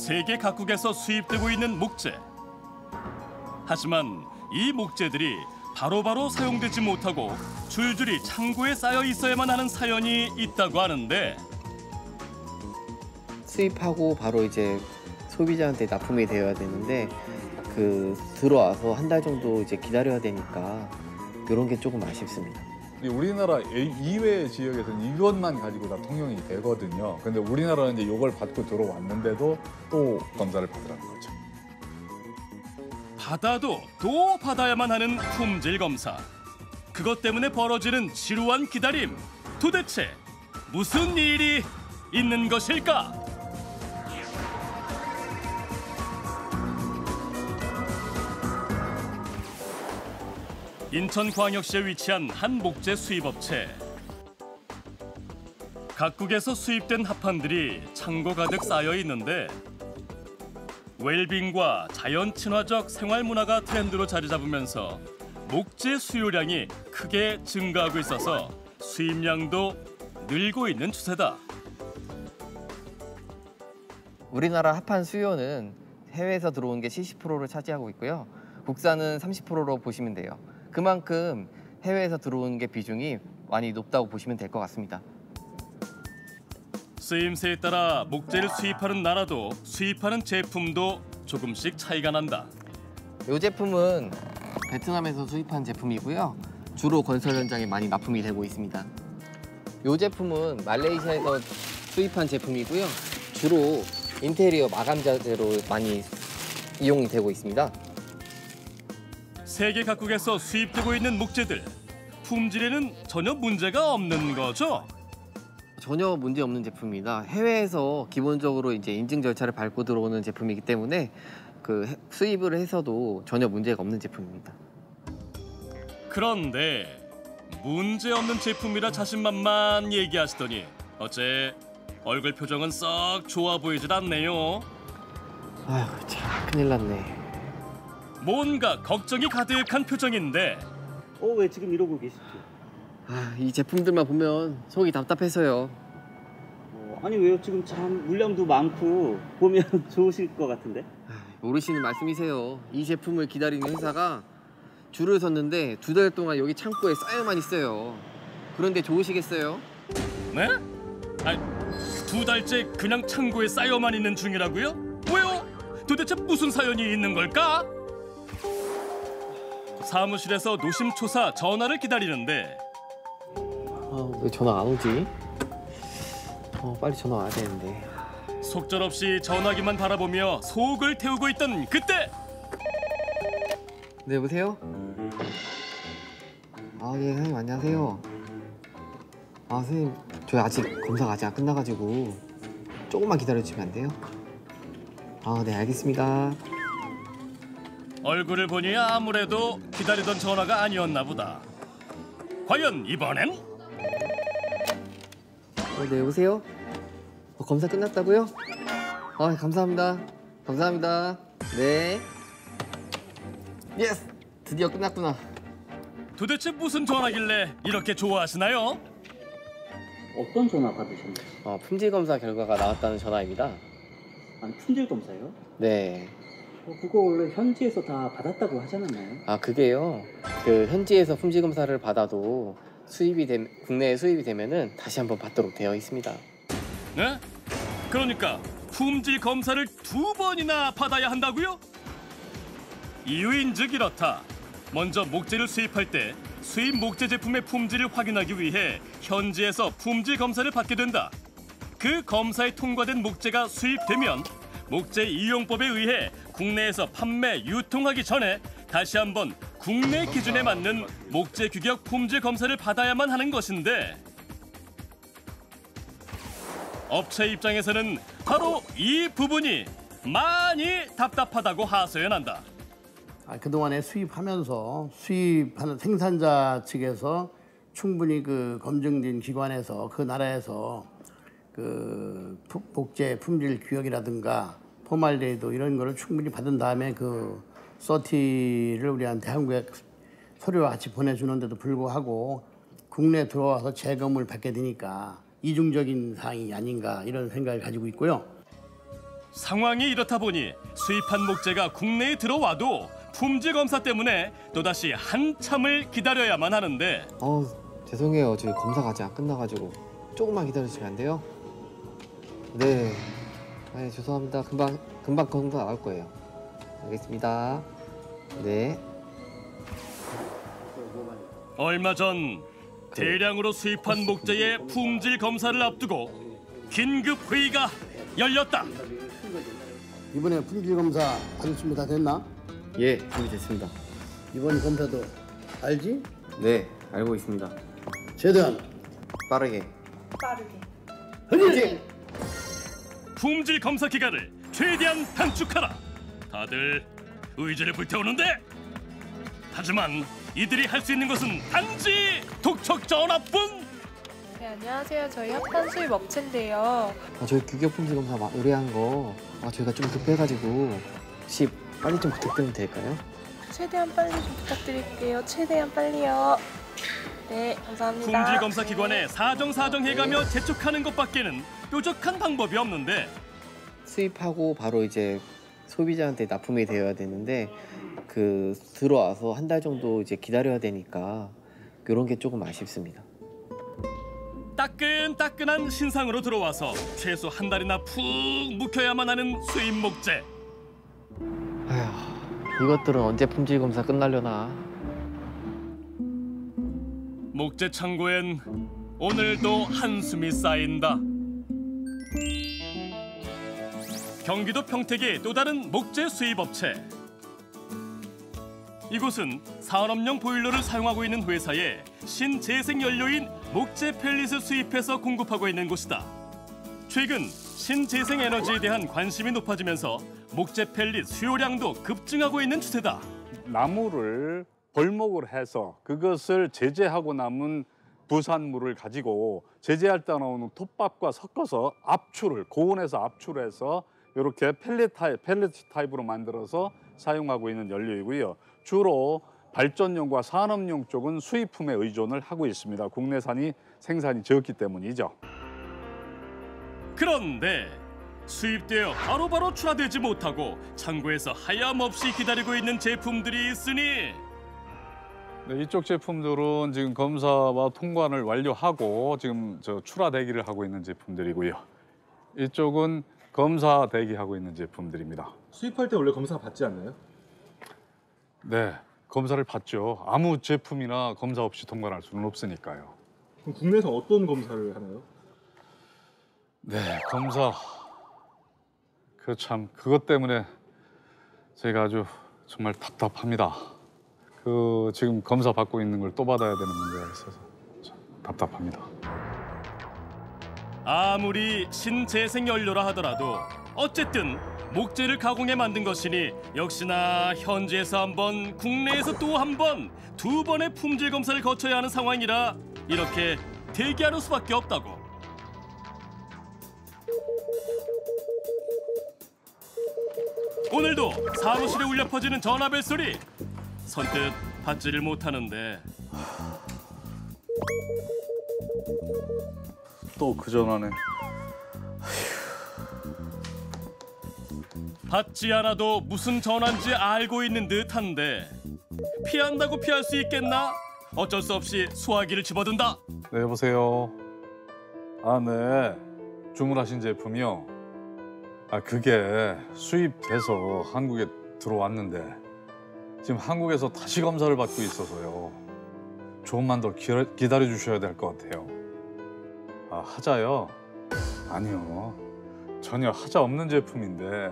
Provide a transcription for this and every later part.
세계 각국에서 수입되고 있는 목재. 하지만 이 목재들이 바로바로 사용되지 못하고 줄줄이 창고에 쌓여 있어야만 하는 사연이 있다고 하는데, 수입하고 바로 이제 소비자한테 납품이 되어야 되는데 들어와서 한 달 정도 이제 기다려야 되니까 이런 게 조금 아쉽습니다. 우리나라 이외의 지역에서는 이것만 가지고 다 통용이 되거든요. 근데 우리나라는 이제 이걸 받고 들어왔는데도 또 검사를 받으라는 거죠. 받아도 또 받아야만 하는 품질 검사. 그것 때문에 벌어지는 지루한 기다림. 도대체 무슨 일이 있는 것일까? 인천광역시에 위치한 한 목재 수입업체. 각국에서 수입된 합판들이 창고 가득 쌓여 있는데, 웰빙과 자연 친화적 생활 문화가 트렌드로 자리 잡으면서 목재 수요량이 크게 증가하고 있어서 수입량도 늘고 있는 추세다. 우리나라 합판 수요는 해외에서 들어온 게 70%를 차지하고 있고요. 국산은 30%로 보시면 돼요. 그만큼 해외에서 들어오는 게 비중이 많이 높다고 보시면 될 것 같습니다. 쓰임새에 따라 목재를 수입하는 나라도 수입하는 제품도 조금씩 차이가 난다. 이 제품은 베트남에서 수입한 제품이고요. 주로 건설 현장에 많이 납품이 되고 있습니다. 이 제품은 말레이시아에서 수입한 제품이고요. 주로 인테리어 마감 자재로 많이 이용이 되고 있습니다. 세계 각국에서 수입되고 있는 목재들. 품질에는 전혀 문제가 없는 거죠? 전혀 문제 없는 제품입니다. 해외에서 기본적으로 이제 인증 절차를 밟고 들어오는 제품이기 때문에 수입을 해서도 전혀 문제가 없는 제품입니다. 그런데 문제 없는 제품이라 자신만만 얘기하시더니 어째 얼굴 표정은 썩 좋아 보이질 않네요. 아휴, 참 큰일 났네. 뭔가 걱정이 가득한 표정인데, 왜 지금 이러고 계시죠? 이 제품들만 보면 속이 답답해서요. 아니 왜요? 지금 참 물량도 많고 보면 좋으실 것 같은데? 모르시는 말씀이세요. 이 제품을 기다리는 회사가 줄을 섰는데 2달 동안 여기 창고에 쌓여만 있어요. 그런데 좋으시겠어요? 네? 아니, 2달째 그냥 창고에 쌓여만 있는 중이라고요? 왜요? 도대체 무슨 사연이 있는 걸까? 사무실에서 노심초사 전화를 기다리는데, 왜 전화 안 오지? 빨리 전화 와야 되는데. 속절없이 전화기만 바라보며 속을 태우고 있던 그때! 네, 여보세요? 예, 선생님 안녕하세요. 선생님, 저희 아직 검사가 아직 안 끝나가지고 조금만 기다려주시면 안 돼요? 네, 알겠습니다. 얼굴을 보니 아무래도 기다리던 전화가 아니었나 보다. 과연 이번엔? 네, 여보세요? 검사 끝났다고요? 감사합니다. 감사합니다. 네. 예스! 드디어 끝났구나. 도대체 무슨 전화길래 이렇게 좋아하시나요? 어떤 전화 받으셨나요? 품질 검사 결과가 나왔다는 전화입니다. 아니 품질 검사요? 네. 그거 원래 현지에서 다 받았다고 하지 않았나요? 그게요. 현지에서 품질 검사를 받아도 국내에 수입이 되면은 다시 한번 받도록 되어 있습니다. 네? 그러니까 품질 검사를 2번이나 받아야 한다고요? 이유인즉 이렇다. 먼저 목재를 수입할 때 수입 목재 제품의 품질을 확인하기 위해 현지에서 품질 검사를 받게 된다. 그 검사에 통과된 목재가 수입되면 목재 이용법에 의해 국내에서 판매, 유통하기 전에 다시 한번 국내 기준에 맞는 목재 규격 품질 검사를 받아야만 하는 것인데, 업체 입장에서는 바로 이 부분이 많이 답답하다고 하소연한다. 그동안에 수입하면서 수입하는 생산자 측에서 충분히 검증된 기관에서 그 나라에서 목재 품질 규격이라든가 포말데이드 이런 거를 충분히 받은 다음에 서티를 우리한테 한국에 서류와 같이 보내주는데도 불구하고 국내에 들어와서 재검을 받게 되니까 이중적인 사항이 아닌가 이런 생각을 가지고 있고요. 상황이 이렇다 보니 수입한 목재가 국내에 들어와도 품질 검사 때문에 또다시 한참을 기다려야만 하는데 죄송해요. 저희 검사가 아직 안 끝나가지고 조금만 기다려주시면 안 돼요? 네. 네, 죄송합니다. 금방 검사 나올 거예요. 알겠습니다. 네. 얼마 전 대량으로 수입한 목재의 품질 검사를 앞두고 긴급 회의가 열렸다. 이번에 품질 검사 받을 준비 다 됐나? 예, 준비됐습니다. 이번 검사도 알지? 네, 알고 있습니다. 최대한 빠르게. 화이팅! 품질 검사 기간을 최대한 단축하라. 다들 의지를 불태우는데 하지만 이들이 할 수 있는 것은 단지 독촉 전화뿐. 네, 안녕하세요. 저희 협판 수입 업체인데요. 저희 규격 품질 검사 의뢰한 거 저희가 좀 급해가지고 혹시 빨리 좀 부탁드리면 될까요? 최대한 빨리 좀 부탁드릴게요. 최대한 빨리요. 네, 감사합니다. 품질 검사 기관에 네. 사정해가며 재촉하는 것밖에는 뾰족한 방법이 없는데 수입하고 바로 이제 소비자한테 납품이 되어야 되는데 그 들어와서 한 달 정도 이제 기다려야 되니까 이런 게 조금 아쉽습니다. 따끈따끈한 신상으로 들어와서 최소 한 달이나 푹 묵혀야만 하는 수입 목재. 아휴, 이것들은 언제 품질 검사 끝나려나. 목재 창고엔 오늘도 한숨이 쌓인다. 경기도 평택의 또 다른 목재 수입 업체. 이곳은 산업용 보일러를 사용하고 있는 회사에 신재생 연료인 목재 펠릿을 수입해서 공급하고 있는 곳이다. 최근 신재생 에너지에 대한 관심이 높아지면서 목재 펠릿 수요량도 급증하고 있는 추세다. 나무를 벌목을 해서 그것을 제재하고 남은 부산물을 가지고 제재할 때 나오는 톱밥과 섞어서 압출을 고온에서 압출해서 이렇게 펠릿 타입으로 만들어서 사용하고 있는 연료이고요. 주로 발전용과 산업용 쪽은 수입품에 의존을 하고 있습니다. 국내산이 생산이 적기 때문이죠. 그런데 수입되어 바로바로 출하되지 못하고 창고에서 하염없이 기다리고 있는 제품들이 있으니 네, 이쪽 제품들은 지금 검사와 통관을 완료하고 지금 출하 대기를 하고 있는 제품들이고요. 이쪽은 검사 대기하고 있는 제품들입니다. 수입할 때 원래 검사 받지 않나요? 네, 검사를 받죠. 아무 제품이나 검사 없이 통관할 수는 없으니까요. 그럼 국내에서 어떤 검사를 하나요? 네, 검사. 그것 때문에 제가 아주 정말 답답합니다. 지금 검사 받고 있는 걸 또 받아야 되는 문제가 있어서 참 답답합니다. 아무리 신재생 연료라 하더라도 어쨌든 목재를 가공해 만든 것이니 역시나 현지에서 한 번, 국내에서 또 한 번, 두 번의 품질 검사를 거쳐야 하는 상황이라 이렇게 대기하는 수밖에 없다고. 오늘도 사무실에 울려 퍼지는 전화벨 소리. 선뜻 받지를 못하는데 또 그 전화네. 받지 않아도 무슨 전화인지 알고 있는 듯한데 피한다고 피할 수 있겠나? 어쩔 수 없이 수화기를 집어든다. 네, 여보세요. 아, 네. 주문하신 제품이요. 그게 수입돼서 한국에 들어왔는데 지금 한국에서 다시 검사를 받고 있어서요. 조금만 더 기다려 주셔야 될 것 같아요. 하자요? 아니요. 전혀 하자 없는 제품인데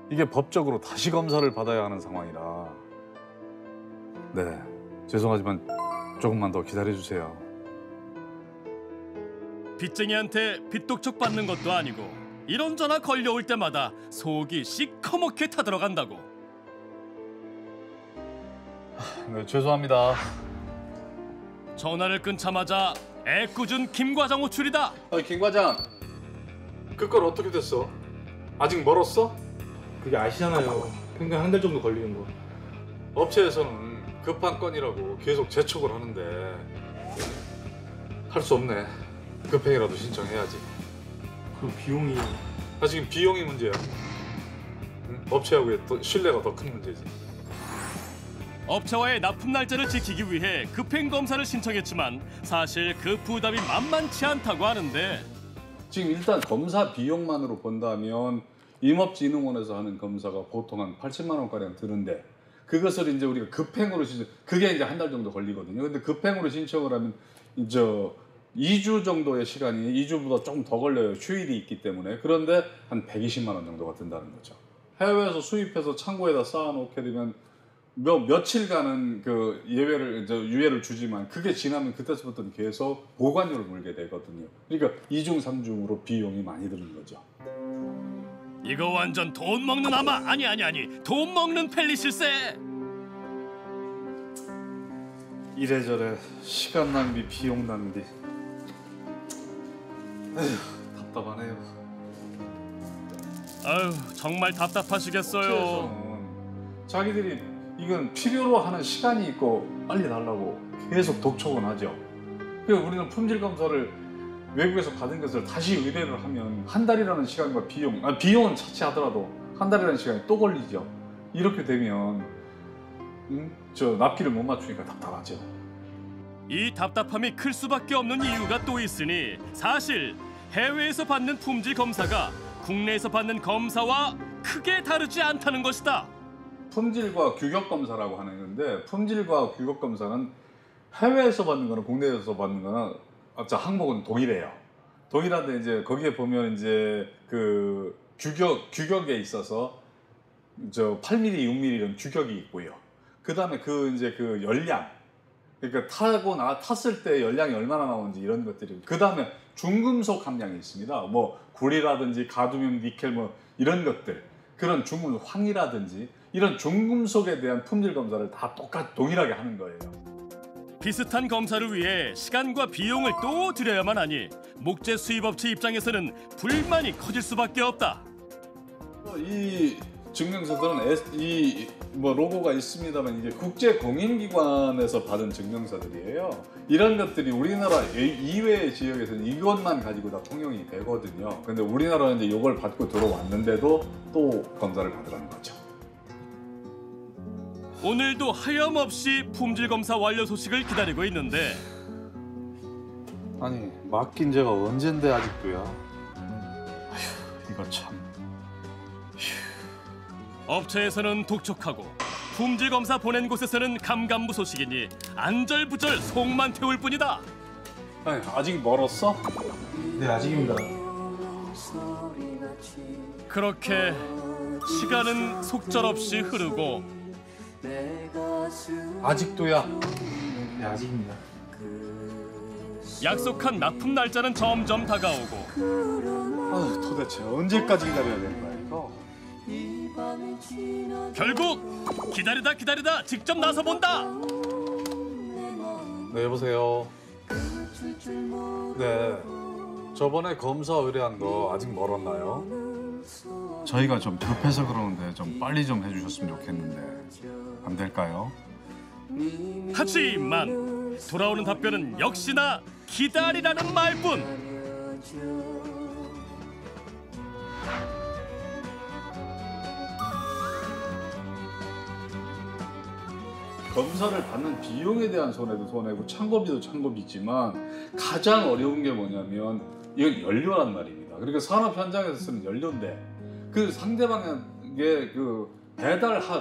이게 법적으로 다시 검사를 받아야 하는 상황이라. 네, 죄송하지만 조금만 더 기다려 주세요. 빚쟁이한테 빚독촉 받는 것도 아니고 이런 전화 걸려올 때마다 속이 시커멓게 타들어간다고. 네, 죄송합니다. 전화를 끊자마자 애꿎은 김 과장 호출이다. 김 과장, 그 건 어떻게 됐어? 아직 멀었어? 그게 아시잖아요. 평균 한 달 정도 걸리는 거. 업체에서는 급한 건이라고 계속 재촉을 하는데 할 수 없네. 급행이라도 신청해야지. 그럼 비용이 지금 비용이 문제야. 응? 업체하고의 신뢰가 더 큰 문제지. 업체와의 납품 날짜를 지키기 위해 급행 검사를 신청했지만 사실 그 부담이 만만치 않다고 하는데 지금 일단 검사 비용만으로 본다면 임업진흥원에서 하는 검사가 보통 한 80만 원가량 드는데 그것을 이제 우리가 급행으로 그게 이제 한 달 정도 걸리거든요. 근데 급행으로 신청을 하면 이제 2주 정도의 시간이 2주보다 조금 더 걸려요. 휴일이 있기 때문에. 그런데 한 120만 원 정도가 든다는 거죠. 해외에서 수입해서 창고에다 쌓아놓게 되면 며칠간은 그 유예를 주지만 그게 지나면 그때부터는 계속 보관료를 물게 되거든요. 그러니까 2중 3중으로 비용이 많이 드는 거죠. 이거 완전 돈 먹는 아니 돈 먹는 펠리실세. 이래저래 시간 낭비, 비용 낭비. 에휴, 답답하네요. 아유, 정말 답답하시겠어요. 업체에서는 자기들이 이건 필요로 하는 시간이 있고 빨리 달라고 계속 독촉은 하죠. 그래서 우리는 품질 검사를 외국에서 받은 것을 다시 의뢰를 하면 한 달이라는 시간과 비용은 차치하더라도 한 달이라는 시간이 또 걸리죠. 이렇게 되면 저 납기를 못 맞추니까 답답하죠. 이 답답함이 클 수밖에 없는 이유가 또 있으니 사실 해외에서 받는 품질 검사가 국내에서 받는 검사와 크게 다르지 않다는 것이다. 품질과 규격 검사라고 하는 건데 품질과 규격 검사는 해외에서 받는 거는 국내에서 받는 거는 항목은 동일해요. 동일한데 이제 거기에 보면 이제 그 규격에 있어서 저 8mm, 6mm 이런 규격이 있고요. 그다음에 그 열량, 그러니까 탔을 때 열량이 얼마나 나오는지 이런 것들이. 그다음에 중금속 함량이 있습니다. 뭐 구리라든지 가두뮴, 니켈 뭐 이런 것들, 그런 중금속, 황이라든지 이런 중금속에 대한 품질 검사를 다 동일하게 하는 거예요. 비슷한 검사를 위해 시간과 비용을 또 들여야만 하니 목재 수입업체 입장에서는 불만이 커질 수밖에 없다. 이 증명서들은 로고가 있습니다만 이게 국제 공인기관에서 받은 증명서들이에요. 이런 것들이 우리나라 이외의 지역에서는 이것만 가지고 다 통용이 되거든요. 근데 우리나라는 이제 이걸 받고 들어왔는데도 또 검사를 받으라는 거죠. 오늘도 하염없이 품질 검사 완료 소식을 기다리고 있는데 아니 맡긴 지가 언젠데 아직도야. 아휴, 이거 참. 업체에서는 독촉하고 품질 검사 보낸 곳에서는 감감무소식이니 안절부절 속만 태울 뿐이다. 아니, 아직 멀었어? 네, 아직입니다. 그렇게 시간은 속절없이 흐르고 아직도야? 네, 아직입니다. 약속한 납품 날짜는 점점 다가오고 아, 도대체 언제까지 기다려야 되는 거야 이거? 결국 기다리다 직접 나서본다. 네, 여보세요. 네, 저번에 검사 의뢰한 거 아직 멀었나요? 저희가 좀 급해서 그러는데 좀 빨리 좀 해주셨으면 좋겠는데 안 될까요? 하지만 돌아오는 답변은 역시나 기다리라는 말뿐. 검사를 받는 비용에 대한 손해도 손해고 창고비도 창고비지만 가장 어려운 게 뭐냐면 이건 연료란 말입니다. 그러니까 산업 현장에서 쓰는 연료인데 그 상대방에게 그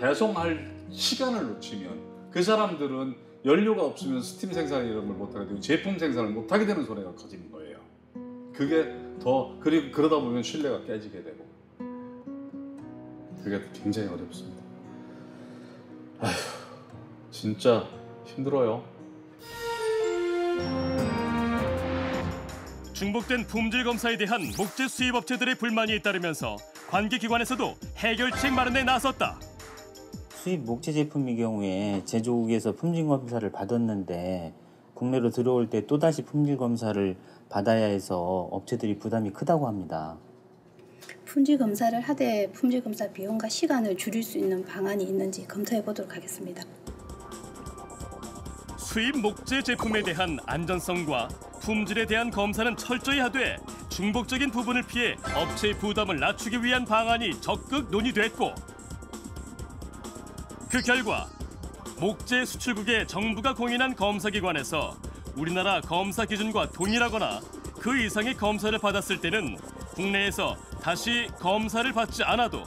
배송할 시간을 놓치면 그 사람들은 연료가 없으면 스팀 생산 이런 걸 못하게 되고 제품 생산을 못하게 되는 손해가 커지는 거예요. 그게 그리고 그러다 보면 신뢰가 깨지게 되고 그게 굉장히 어렵습니다. 아휴, 진짜 힘들어요. 중복된 품질 검사에 대한 목재 수입 업체들의 불만이 잇따르면서 관계기관에서도 해결책 마련에 나섰다. 수입 목재 제품의 경우에 제조국에서 품질 검사를 받았는데 국내로 들어올 때 또다시 품질 검사를 받아야 해서 업체들이 부담이 크다고 합니다. 품질 검사를 하되 품질 검사 비용과 시간을 줄일 수 있는 방안이 있는지 검토해 보도록 하겠습니다. 수입 목재 제품에 대한 안전성과 품질에 대한 검사는 철저히 하되 중복적인 부분을 피해 업체의 부담을 낮추기 위한 방안이 적극 논의됐고 그 결과 목재 수출국의 정부가 공인한 검사기관에서 우리나라 검사 기준과 동일하거나 그 이상의 검사를 받았을 때는 국내에서 다시 검사를 받지 않아도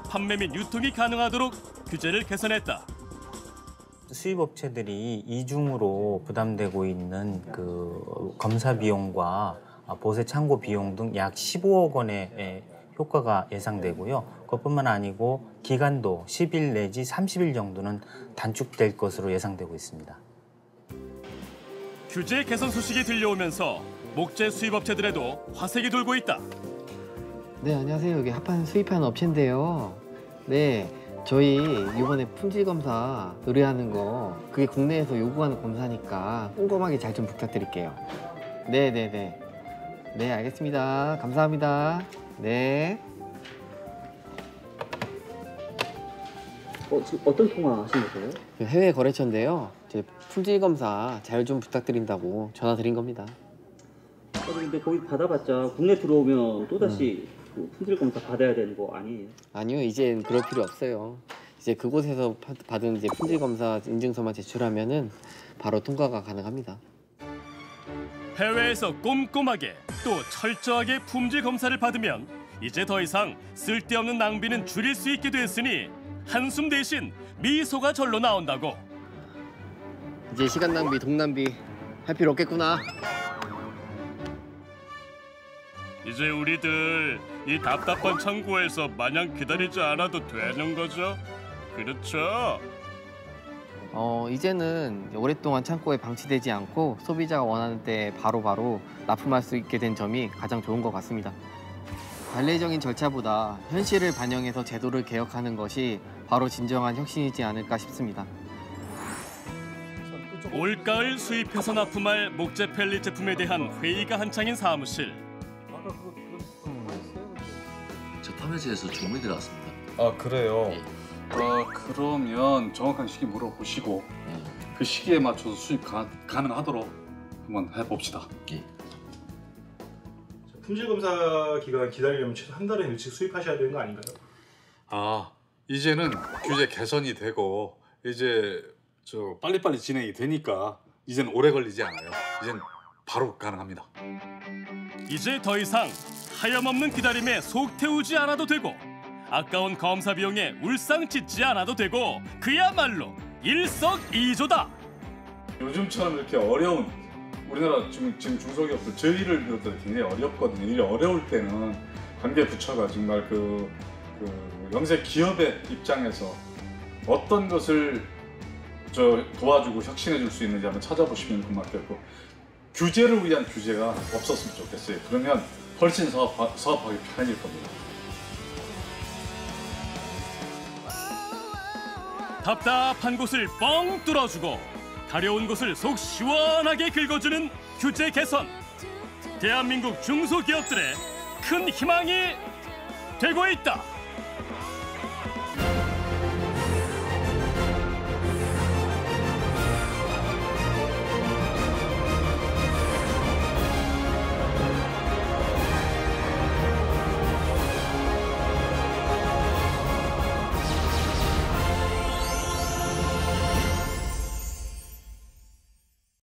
판매 및 유통이 가능하도록 규제를 개선했다. 수입업체들이 이중으로 부담되고 있는 그 검사 비용과 보세 창고 비용 등 약 15억 원의 효과가 예상되고요. 그것뿐만 아니고 기간도 10일 내지 30일 정도는 단축될 것으로 예상되고 있습니다. 규제 개선 소식이 들려오면서 목재 수입업체들에도 화색이 돌고 있다. 네, 안녕하세요. 여기 합판 수입하는 업체인데요. 네, 저희 이번에 품질 검사 의뢰하는 거 그게 국내에서 요구하는 검사니까 꼼꼼하게 잘 좀 부탁드릴게요. 네, 알겠습니다. 감사합니다. 네. 지금 어떤 통화 하시는 거예요? 해외 거래처인데요. 제 품질 검사 잘 좀 부탁드린다고 전화 드린 겁니다. 근데 거기 받아봤자 국내 들어오면 또다시 그 품질 검사 받아야 되는 거 아니에요? 아니요, 이젠 그럴 필요 없어요. 이제 그곳에서 받은 이제 품질 검사 인증서만 제출하면은 바로 통과가 가능합니다. 해외에서 꼼꼼하게 또 철저하게 품질 검사를 받으면 이제 더 이상 쓸데없는 낭비는 줄일 수 있게 됐으니 한숨 대신 미소가 절로 나온다고. 이제 시간 낭비, 돈 낭비 할 필요 없겠구나. 이제 우리들 이 답답한 창고에서 마냥 기다리지 않아도 되는 거죠? 그렇죠? 이제는 오랫동안 창고에 방치되지 않고 소비자가 원하는 때 바로바로 납품할 수 있게 된 점이 가장 좋은 것 같습니다. 관례적인 절차보다 현실을 반영해서 제도를 개혁하는 것이 바로 진정한 혁신이지 않을까 싶습니다. 올가을 수입해서 납품할 목재 펠릿 제품에 대한 회의가 한창인 사무실. 저 판매처에서 주문이 들어왔습니다. 아, 그래요? 그러면 정확한 시기 물어보시고 그 시기에 맞춰서 수입 가능하도록 한번 해봅시다. 예. 품질 검사 기간 기다리려면 최소 한 달은 일찍 수입하셔야 되는 거 아닌가요? 이제는 규제 개선이 되고 이제 빨리빨리 진행이 되니까 이제는 오래 걸리지 않아요. 이젠 바로 가능합니다. 이제 더 이상 하염없는 기다림에 속 태우지 않아도 되고 아까운 검사 비용에 울상 짓지 않아도 되고 그야말로 일석이조다. 요즘처럼 이렇게 어려운 우리나라 지금 중소기업들 저희를 비롯해서 굉장히 어렵거든요. 일이 어려울 때는 관계 부처가 정말 그 영세 기업의 입장에서 어떤 것을 도와주고 혁신해 줄 수 있는지 한번 찾아보시면 고맙겠고 규제를 위한 규제가 없었으면 좋겠어요. 그러면 훨씬 사업하기 편해질 겁니다. 답답한 곳을 뻥 뚫어주고 가려운 곳을 속 시원하게 긁어주는 규제 개선. 대한민국 중소기업들의 큰 희망이 되고 있다.